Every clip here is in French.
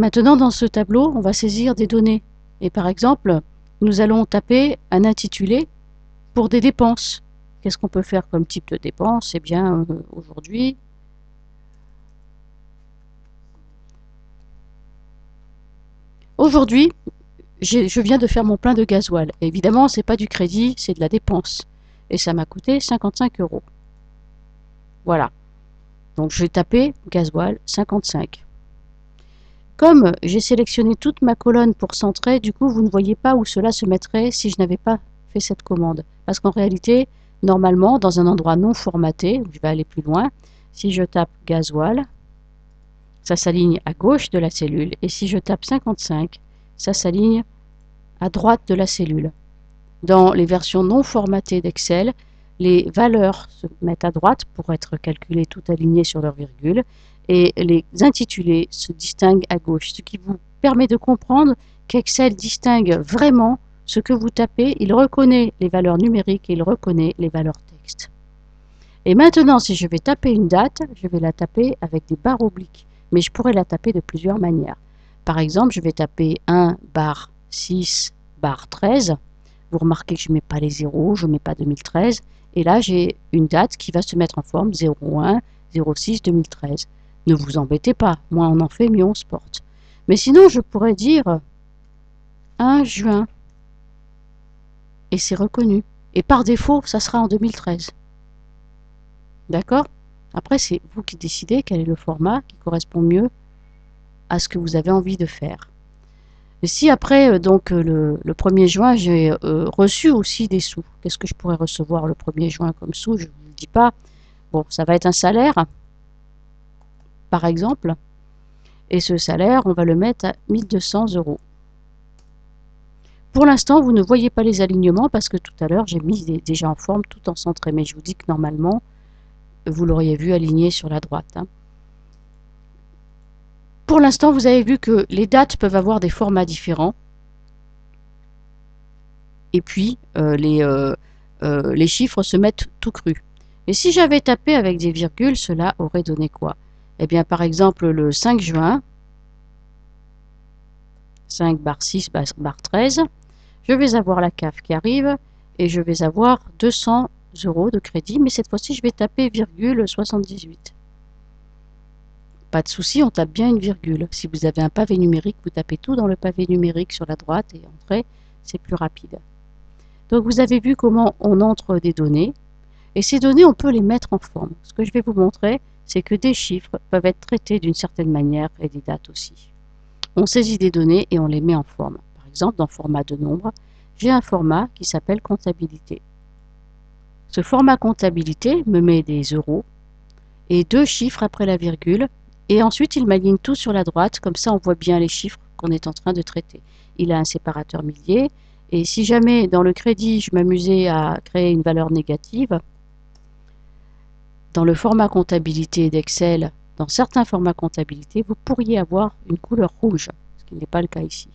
Maintenant, dans ce tableau, on va saisir des données. Et par exemple, nous allons taper un intitulé pour des dépenses. Qu'est-ce qu'on peut faire comme type de dépense? Eh bien, aujourd'hui, je viens de faire mon plein de gasoil. Et évidemment, ce n'est pas du crédit, c'est de la dépense. Et ça m'a coûté 55 €. Voilà. Donc, je vais taper gasoil 55. Comme j'ai sélectionné toute ma colonne pour centrer, du coup, vous ne voyez pas où cela se mettrait si je n'avais pas fait cette commande. Parce qu'en réalité, normalement, dans un endroit non formaté, je vais aller plus loin, si je tape gasoil, ça s'aligne à gauche de la cellule. Et si je tape 55, ça s'aligne à droite de la cellule. Dans les versions non formatées d'Excel, les valeurs se mettent à droite pour être calculées tout alignées sur leur virgule et les intitulés se distinguent à gauche, ce qui vous permet de comprendre qu'Excel distingue vraiment ce que vous tapez, il reconnaît les valeurs numériques et il reconnaît les valeurs texte. Et maintenant, si je vais taper une date, je vais la taper avec des barres obliques, mais je pourrais la taper de plusieurs manières. Par exemple, je vais taper 1 bar 6 bar 13. Vous remarquez que je ne mets pas les zéros, je ne mets pas 2013. Et là, j'ai une date qui va se mettre en forme 01 06 2013. Ne vous embêtez pas, moins on en fait, mieux on se porte. Mais sinon, je pourrais dire 1 juin. Et c'est reconnu. Et par défaut, ça sera en 2013. D'accord? Après, c'est vous qui décidez quel est le format qui correspond mieux à ce que vous avez envie de faire. Et si après, le 1er juin, j'ai reçu aussi des sous, qu'est-ce que je pourrais recevoir le 1er juin comme sous? Je ne vous le dis pas. Bon, ça va être un salaire, par exemple. Et ce salaire, on va le mettre à 1200 €. Pour l'instant, vous ne voyez pas les alignements parce que tout à l'heure, j'ai mis déjà en forme tout en centré. Mais je vous dis que normalement, vous l'auriez vu aligné sur la droite. Hein. Pour l'instant, vous avez vu que les dates peuvent avoir des formats différents. Et puis, les chiffres se mettent tout crus. Et si j'avais tapé avec des virgules, cela aurait donné quoi? Eh bien, par exemple, le 5 juin, 5 bar 6 bar 13, je vais avoir la CAF qui arrive et je vais avoir 200 € de crédit, mais cette fois-ci, je vais taper virgule 78. Pas de souci, on tape bien une virgule. Si vous avez un pavé numérique, vous tapez tout dans le pavé numérique sur la droite et entrez, c'est plus rapide. Donc vous avez vu comment on entre des données. Et ces données, on peut les mettre en forme. Ce que je vais vous montrer, c'est que des chiffres peuvent être traités d'une certaine manière et des dates aussi. On saisit des données et on les met en forme. Par exemple, dans format de nombre, j'ai un format qui s'appelle comptabilité. Ce format comptabilité me met des euros et 2 chiffres après la virgule. Et ensuite, il m'aligne tout sur la droite. Comme ça, on voit bien les chiffres qu'on est en train de traiter. Il a un séparateur millier. Et si jamais, dans le crédit, je m'amusais à créer une valeur négative, dans le format comptabilité d'Excel, dans certains formats comptabilité, vous pourriez avoir une couleur rouge, ce qui n'est pas le cas ici.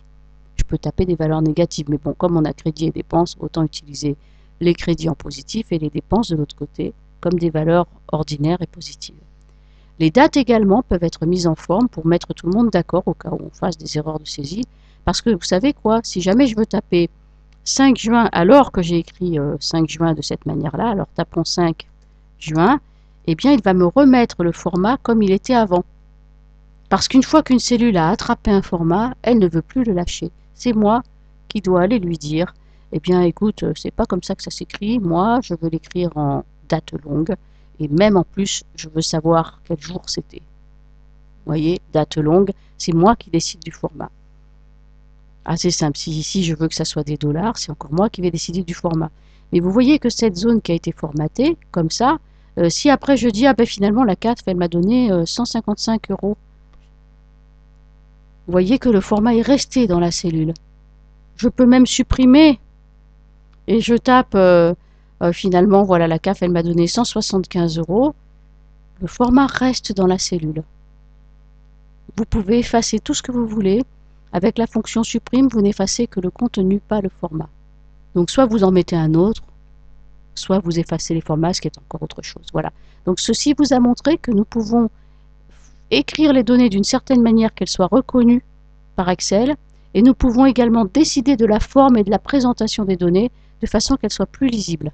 Je peux taper des valeurs négatives, mais bon, comme on a crédit et dépenses, autant utiliser les crédits en positif et les dépenses de l'autre côté, comme des valeurs ordinaires et positives. Les dates également peuvent être mises en forme pour mettre tout le monde d'accord au cas où on fasse des erreurs de saisie, parce que vous savez quoi, si jamais je veux taper 5 juin alors que j'ai écrit 5 juin de cette manière-là, alors tapons 5 juin, eh bien il va me remettre le format comme il était avant. Parce qu'une fois qu'une cellule a attrapé un format, elle ne veut plus le lâcher. C'est moi qui dois aller lui dire, eh bien écoute, c'est pas comme ça que ça s'écrit, moi je veux l'écrire en date longue, et même en plus je veux savoir quel jour c'était. Vous voyez, date longue, c'est moi qui décide du format. Assez simple, si ici je veux que ça soit des dollars, c'est encore moi qui vais décider du format. Mais vous voyez que cette zone qui a été formatée, comme ça, si après je dis, ah ben finalement la CAF, elle m'a donné 155 €. Vous voyez que le format est resté dans la cellule. Je peux même supprimer et je tape finalement, voilà, la CAF, elle m'a donné 175 €. Le format reste dans la cellule. Vous pouvez effacer tout ce que vous voulez. Avec la fonction supprime, vous n'effacez que le contenu, pas le format. Donc soit vous en mettez un autre, soit vous effacez les formats, ce qui est encore autre chose. Voilà. Donc ceci vous a montré que nous pouvons écrire les données d'une certaine manière qu'elles soient reconnues par Excel et nous pouvons également décider de la forme et de la présentation des données de façon qu'elles soient plus lisibles.